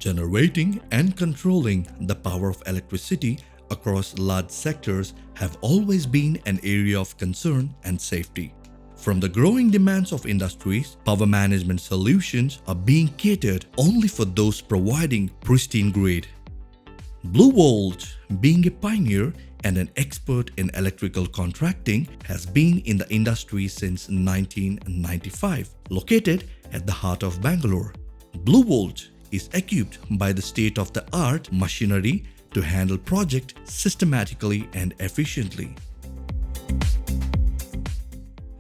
Generating and controlling the power of electricity across large sectors have always been an area of concern and safety. From the growing demands of industries, power management solutions are being catered only for those providing pristine grid. Blue Volt, being a pioneer and an expert in electrical contracting, has been in the industry since 1995. Located at the heart of Bangalore, Blue Volt is equipped by the state-of-the-art machinery to handle projects systematically and efficiently.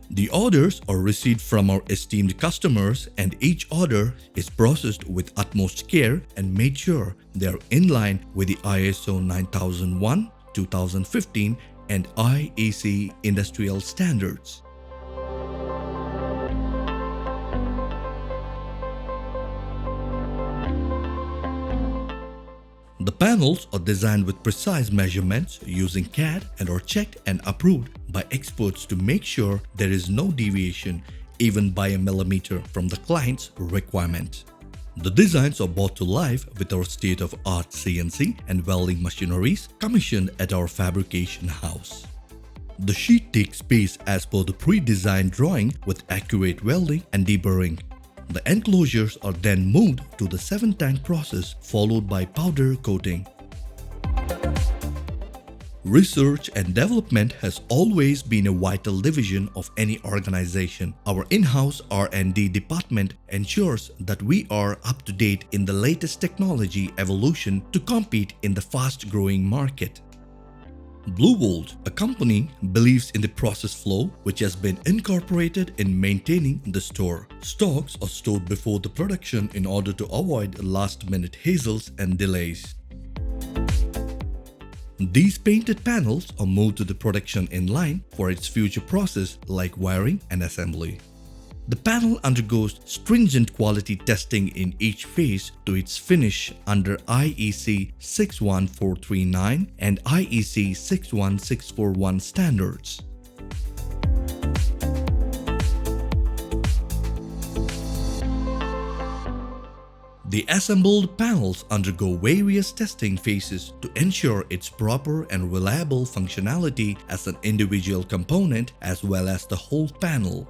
The orders are received from our esteemed customers, and each order is processed with utmost care and made sure they are in line with the ISO 9001, 2015 and IEC industrial standards. The panels are designed with precise measurements using CAD and are checked and approved by experts to make sure there is no deviation even by a millimeter from the client's requirement. The designs are brought to life with our state-of-art CNC and welding machineries commissioned at our fabrication house. The sheet takes space as per the pre-designed drawing with accurate welding and deburring. The enclosures are then moved to the 7-tank process followed by powder coating. Research and development has always been a vital division of any organization. Our in-house R&D department ensures that we are up to date in the latest technology evolution to compete in the fast-growing market. Blue Volt, a company, believes in the process flow which has been incorporated in maintaining the store. Stocks are stored before the production in order to avoid last-minute hassles and delays. These painted panels are moved to the production in line for its future process like wiring and assembly. The panel undergoes stringent quality testing in each phase to its finish under IEC 61439 and IEC 61641 standards. The assembled panels undergo various testing phases to ensure its proper and reliable functionality as an individual component as well as the whole panel.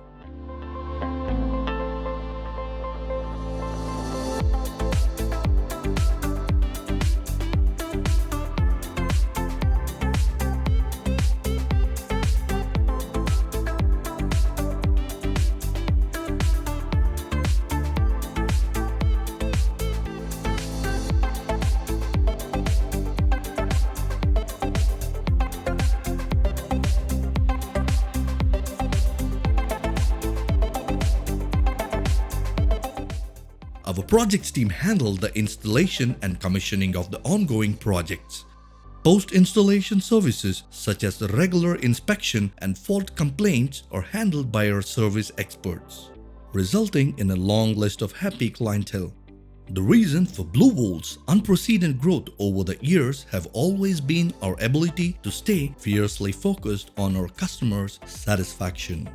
Our projects team handled the installation and commissioning of the ongoing projects. Post-installation services such as the regular inspection and fault complaints are handled by our service experts, resulting in a long list of happy clientele. The reason for Blue Volt's unprecedented growth over the years have always been our ability to stay fiercely focused on our customers' satisfaction.